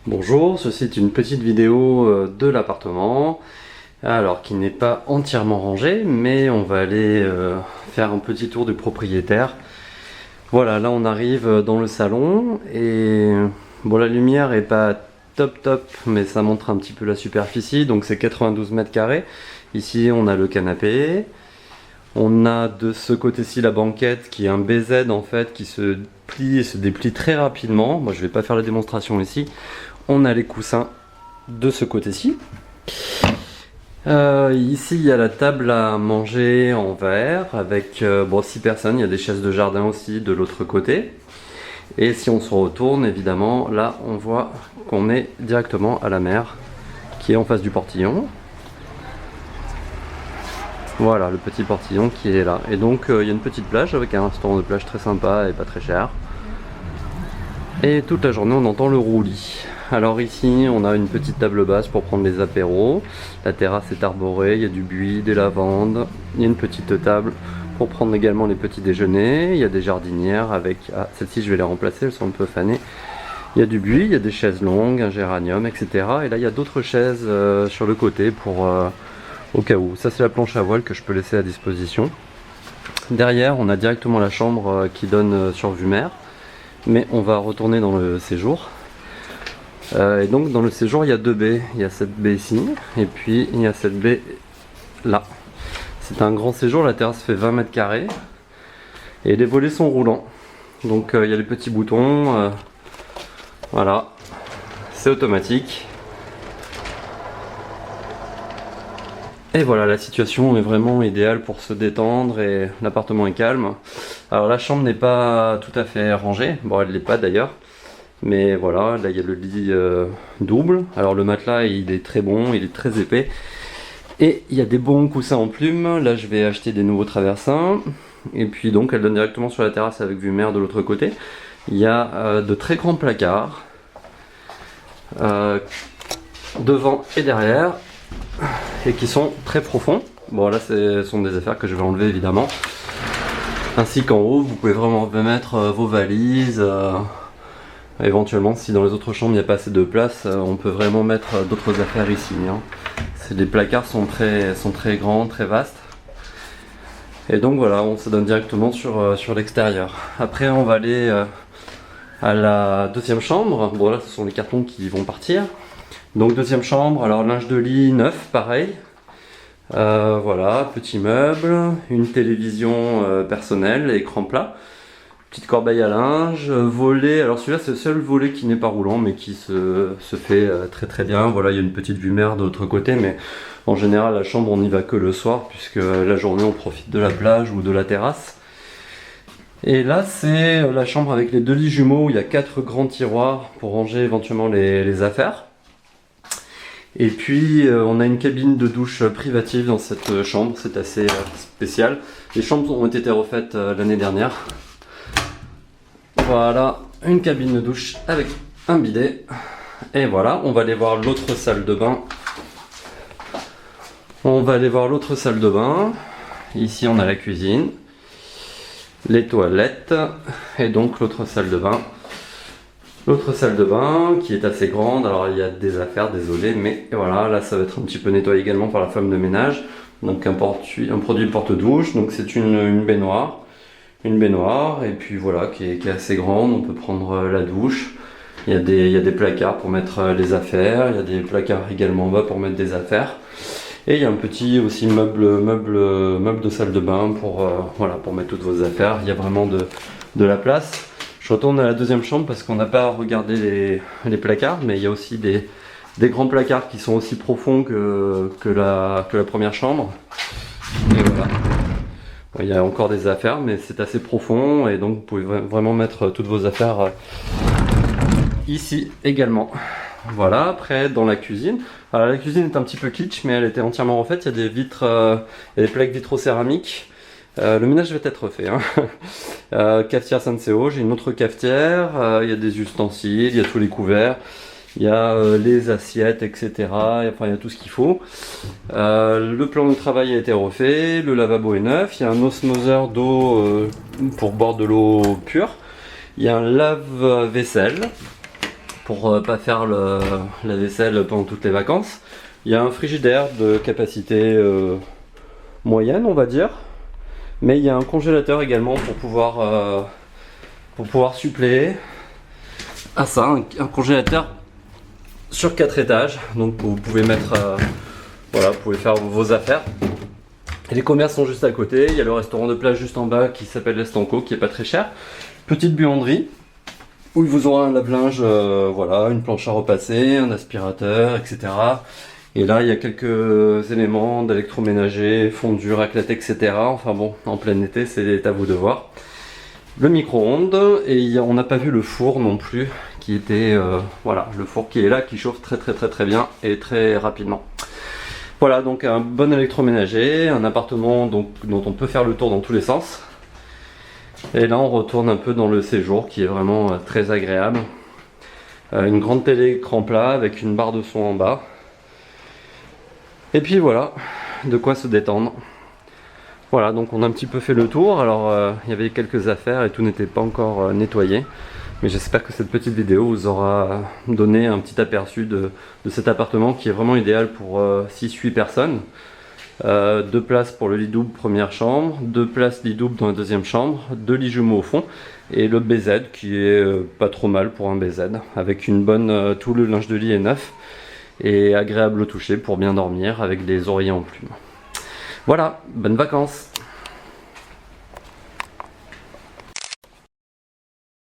Bonjour, ceci est une petite vidéo de l'appartement, alors qui n'est pas entièrement rangé, mais on va aller faire un petit tour du propriétaire. Voilà, là on arrive dans le salon et bon, la lumière est pas top, mais ça montre un petit peu la superficie, donc c'est 92 mètres carrés. Ici on a le canapé, on a de ce côté-ci la banquette qui est un BZ en fait qui se plie et se déplie très rapidement. Moi je vais pas faire la démonstration ici. On a les coussins de ce côté-ci. Ici il y a la table à manger en verre avec bon, 6 personnes. Il y a des chaises de jardin aussi de l'autre côté. Et si on se retourne, évidemment, là on voit qu'on est directement à la mer qui est en face du portillon. Voilà le petit portillon qui est là. Et donc il y a une petite plage avec un restaurant de plage très sympa et pas très cher. Et toute la journée on entend le roulis. Alors ici on a une petite table basse pour prendre les apéros. La terrasse est arborée, il y a du buis, des lavandes. Il y a une petite table pour prendre également les petits déjeuners. Il y a des jardinières avec... Ah, celles-ci je vais les remplacer, elles sont un peu fanées. Il y a du buis, il y a des chaises longues, un géranium, etc. Et là il y a d'autres chaises sur le côté pour... au cas où. Ça c'est la planche à voile que je peux laisser à disposition. Derrière on a directement la chambre qui donne sur vue mer. Mais on va retourner dans le séjour. Et donc dans le séjour il y a deux baies. Il y a cette baie ici et puis il y a cette baie là. C'est un grand séjour, la terrasse fait 20 mètres carrés. Et les volets sont roulants. Donc il y a les petits boutons. Voilà. C'est automatique. Et voilà, la situation est vraiment idéale pour se détendre et l'appartement est calme. Alors la chambre n'est pas tout à fait rangée, bon elle l'est pas d'ailleurs. Mais voilà, là il y a le lit double. Alors le matelas il est très bon, il est très épais. Et il y a des bons coussins en plumes. Là je vais acheter des nouveaux traversins. Et puis donc elle donne directement sur la terrasse avec vue mer de l'autre côté. Il y a de très grands placards. Devant et derrière. Et qui sont très profonds. Bon là ce sont des affaires que je vais enlever évidemment. Ainsi qu'en haut vous pouvez vraiment mettre vos valises. Éventuellement si dans les autres chambres il n'y a pas assez de place, on peut vraiment mettre d'autres affaires ici. Hein. Les placards sont très grands, très vastes. Et donc voilà, on se donne directement sur l'extérieur. Après on va aller à la deuxième chambre. Bon là ce sont les cartons qui vont partir. Donc deuxième chambre, alors linge de lit neuf, pareil. Voilà, petit meuble, une télévision personnelle, écran plat, petite corbeille à linge, volet, alors celui-là c'est le seul volet qui n'est pas roulant mais qui se fait très bien. Voilà, il y a une petite vue mer de l'autre côté, mais en général la chambre on n'y va que le soir puisque la journée on profite de la plage ou de la terrasse. Et là c'est la chambre avec les deux lits jumeaux où il y a 4 grands tiroirs pour ranger éventuellement les affaires. Et puis on a une cabine de douche privative dans cette chambre, c'est assez spécial. Les chambres ont été refaites l'année dernière. Voilà, une cabine de douche avec un bidet. Et voilà, on va aller voir l'autre salle de bain. Ici on a la cuisine, les toilettes et donc l'autre salle de bain. L'autre salle de bain qui est assez grande, alors il y a des affaires, désolé, mais voilà, là ça va être un petit peu nettoyé également par la femme de ménage. Donc un produit porte-douche, donc c'est une baignoire. Une baignoire, et puis voilà, qui est assez grande, on peut prendre la douche. Il y a des placards pour mettre les affaires, il y a des placards également en bas pour mettre des affaires. Et il y a un petit aussi meuble de salle de bain voilà, pour mettre toutes vos affaires. Il y a vraiment de la place. Je retourne à la deuxième chambre parce qu'on n'a pas regardé les placards, mais il y a aussi des grands placards qui sont aussi profonds que la première chambre. Et voilà. Il y a encore des affaires, mais c'est assez profond et donc vous pouvez vraiment mettre toutes vos affaires ici également. Voilà, après dans la cuisine. Alors la cuisine est un petit peu kitsch, mais elle était entièrement refaite. Il y a des vitres, il y a des plaques vitrocéramiques. Le ménage va être fait. Hein. Cafetière Senseo, j'ai une autre cafetière, il y a des ustensiles, il y a tous les couverts, il y a les assiettes, etc. Enfin, il y a tout ce qu'il faut. Le plan de travail a été refait, le lavabo est neuf, il y a un osmoseur d'eau pour boire de l'eau pure, il y a un lave-vaisselle pour pas faire la vaisselle pendant toutes les vacances. Il y a un frigidaire de capacité moyenne, on va dire. Mais il y a un congélateur également pour pouvoir suppléer à ça, un congélateur sur 4 étages. Donc vous pouvez mettre, voilà, vous pouvez faire vos affaires. Et les commerces sont juste à côté. Il y a le restaurant de plage juste en bas qui s'appelle l'Estanco, qui est pas très cher. Petite buanderie où il vous aura un lave-linge, voilà, une planche à repasser, un aspirateur, etc. Et là, il y a quelques éléments d'électroménager, fondu, raclette, etc. Enfin bon, en plein été, c'est à vous de voir. Le micro-ondes, et on n'a pas vu le four non plus, qui était, voilà, le four qui est là, qui chauffe très bien et très rapidement. Voilà, donc un bon électroménager, un appartement donc, dont on peut faire le tour dans tous les sens. Et là, on retourne un peu dans le séjour, qui est vraiment très agréable. Une grande télé écran plat avec une barre de son en bas. Et puis voilà, de quoi se détendre. Voilà, donc on a un petit peu fait le tour. Alors il y avait quelques affaires et tout n'était pas encore nettoyé. Mais j'espère que cette petite vidéo vous aura donné un petit aperçu de cet appartement qui est vraiment idéal pour 6-8 personnes. 2 places pour le lit double première chambre, 2 places lit double dans la deuxième chambre, 2 lits jumeaux au fond. Et le BZ qui est pas trop mal pour un BZ. Avec une bonne... tout le linge de lit est neuf. Et agréable au toucher pour bien dormir avec des oreillers en plume. Voilà, bonnes vacances!